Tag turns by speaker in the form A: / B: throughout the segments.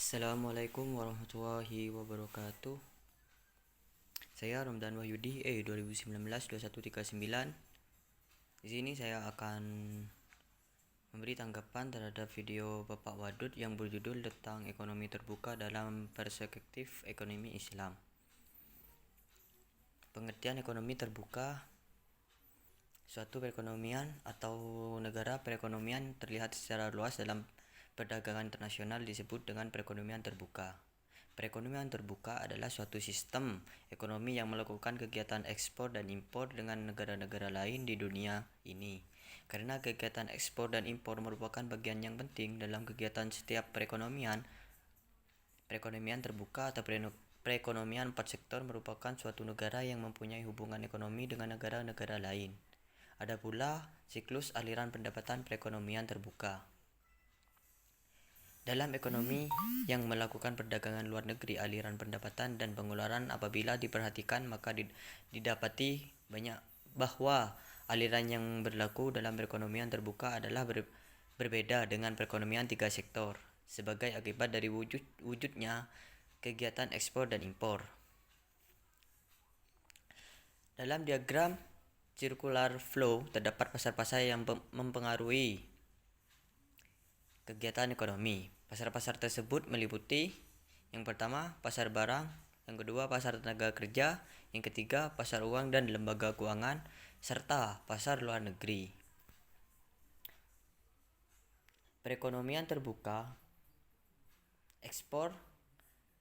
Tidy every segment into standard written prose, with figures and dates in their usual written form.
A: Assalamualaikum warahmatullahi wabarakatuh. Saya Ramdan Wahyudi, 2019-2139. Di sini saya akan memberi tanggapan terhadap video Bapak Wadud yang berjudul tentang ekonomi terbuka dalam perspektif ekonomi Islam. Pengertian ekonomi terbuka: suatu perekonomian atau negara perekonomian terlihat secara luas dalam perdagangan internasional disebut dengan perekonomian terbuka. Perekonomian terbuka adalah suatu sistem ekonomi yang melakukan kegiatan ekspor dan impor dengan negara-negara lain di dunia ini. Karena kegiatan ekspor dan impor merupakan bagian yang penting dalam kegiatan setiap perekonomian terbuka atau perekonomian empat sektor merupakan suatu negara yang mempunyai hubungan ekonomi dengan negara-negara lain. Ada pula siklus aliran pendapatan perekonomian terbuka. Dalam ekonomi yang melakukan perdagangan luar negeri, aliran pendapatan dan pengeluaran apabila diperhatikan maka didapati banyak bahwa aliran yang berlaku dalam perekonomian terbuka adalah berbeda dengan perekonomian tiga sektor sebagai akibat dari wujudnya kegiatan ekspor dan impor. Dalam diagram circular flow terdapat pasar-pasar yang mempengaruhi kegiatan ekonomi. Pasar-pasar tersebut meliputi: yang pertama, pasar barang; yang kedua, pasar tenaga kerja; yang ketiga, pasar uang dan lembaga keuangan; serta pasar luar negeri. Perekonomian terbuka, ekspor,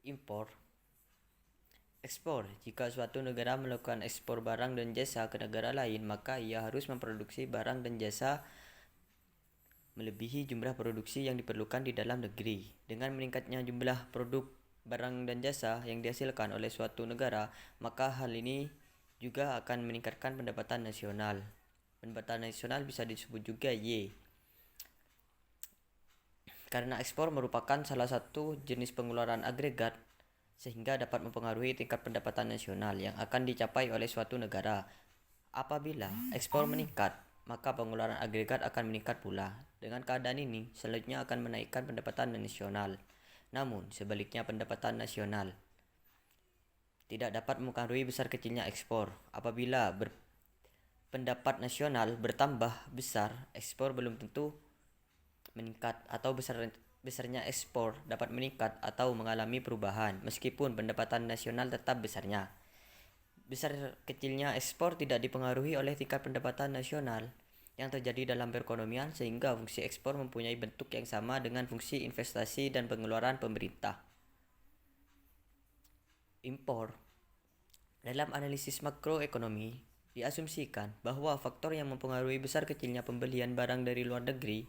A: impor. Ekspor: jika suatu negara melakukan ekspor barang dan jasa ke negara lain, maka ia harus memproduksi barang dan jasa melebihi jumlah produksi yang diperlukan di dalam negeri. Dengan meningkatnya jumlah produk barang dan jasa yang dihasilkan oleh suatu negara, maka hal ini juga akan meningkatkan pendapatan nasional. Pendapatan nasional bisa disebut juga Y, karena ekspor merupakan salah satu jenis pengeluaran agregat sehingga dapat mempengaruhi tingkat pendapatan nasional yang akan dicapai oleh suatu negara. Apabila ekspor meningkat, maka pengeluaran agregat akan meningkat pula. Dengan keadaan ini, selanjutnya akan menaikkan pendapatan nasional. Namun, sebaliknya pendapatan nasional tidak dapat mempengaruhi besar kecilnya ekspor. Apabila pendapat nasional bertambah besar, ekspor belum tentu meningkat, atau besarnya ekspor dapat meningkat atau mengalami perubahan meskipun pendapatan nasional tetap besarnya. Besar kecilnya ekspor tidak dipengaruhi oleh tingkat pendapatan nasional yang terjadi dalam perekonomian, sehingga fungsi ekspor mempunyai bentuk yang sama dengan fungsi investasi dan pengeluaran pemerintah. Impor. Dalam analisis makroekonomi, diasumsikan bahwa faktor yang mempengaruhi besar kecilnya pembelian barang dari luar negeri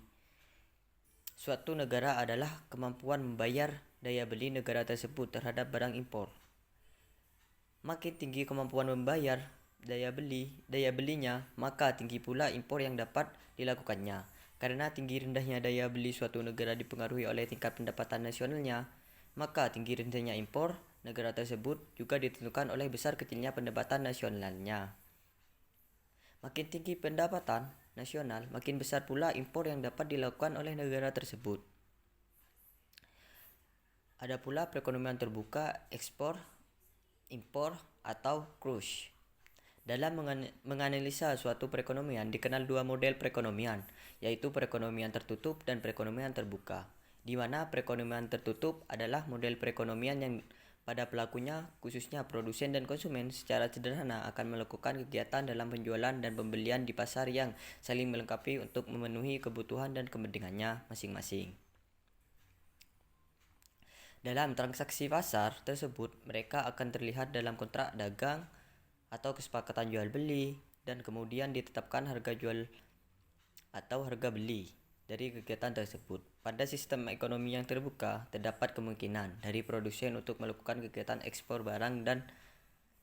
A: suatu negara adalah kemampuan membayar daya beli negara tersebut terhadap barang impor. Makin tinggi kemampuan membayar daya belinya, maka tinggi pula impor yang dapat dilakukannya. Karena tinggi rendahnya daya beli suatu negara dipengaruhi oleh tingkat pendapatan nasionalnya, maka tinggi rendahnya impor negara tersebut juga ditentukan oleh besar kecilnya pendapatan nasionalnya. Makin tinggi pendapatan nasional, makin besar pula impor yang dapat dilakukan oleh negara tersebut. Ada pula perekonomian terbuka, ekspor, impor, atau cruise. Dalam menganalisa suatu perekonomian dikenal dua model perekonomian, yaitu perekonomian tertutup dan perekonomian terbuka, di mana perekonomian tertutup adalah model perekonomian yang pada pelakunya, khususnya produsen dan konsumen, secara sederhana akan melakukan kegiatan dalam penjualan dan pembelian di pasar yang saling melengkapi untuk memenuhi kebutuhan dan kepentingannya masing-masing. Dalam transaksi pasar tersebut, mereka akan terlihat dalam kontrak dagang atau kesepakatan jual beli, dan kemudian ditetapkan harga jual atau harga beli dari kegiatan tersebut. Pada sistem ekonomi yang terbuka, terdapat kemungkinan dari produsen untuk melakukan kegiatan ekspor barang dan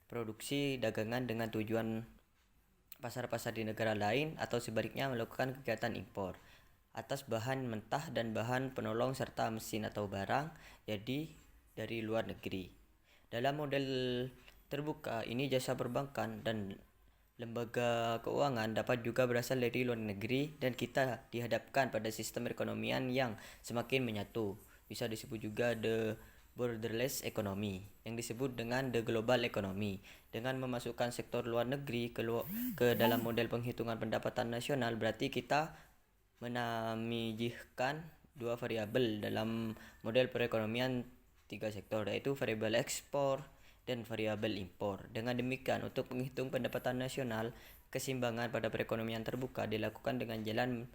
A: produksi dagangan dengan tujuan pasar-pasar di negara lain, atau sebaliknya melakukan kegiatan impor atas bahan mentah dan bahan penolong serta mesin atau barang jadi dari luar negeri. Dalam model terbuka ini, jasa perbankan dan lembaga keuangan dapat juga berasal dari luar negeri, dan kita dihadapkan pada sistem perekonomian yang semakin menyatu, Bisa disebut juga the borderless economy, yang disebut dengan the global economy. Dengan memasukkan sektor luar negeri ke dalam model penghitungan pendapatan nasional, berarti kita menamijihkan dua variabel dalam model perekonomian tiga sektor, yaitu variabel ekspor dan variabel impor. Dengan demikian, untuk menghitung pendapatan nasional, keseimbangan pada perekonomian terbuka dilakukan dengan jalan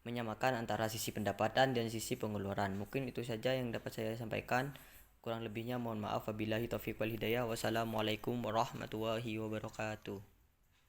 A: menyamakan antara sisi pendapatan dan sisi pengeluaran. Mungkin itu saja yang dapat saya sampaikan. Kurang lebihnya mohon maaf. Wabillahi taufiq wal hidayah. Wassalamualaikum warahmatullahi wabarakatuh.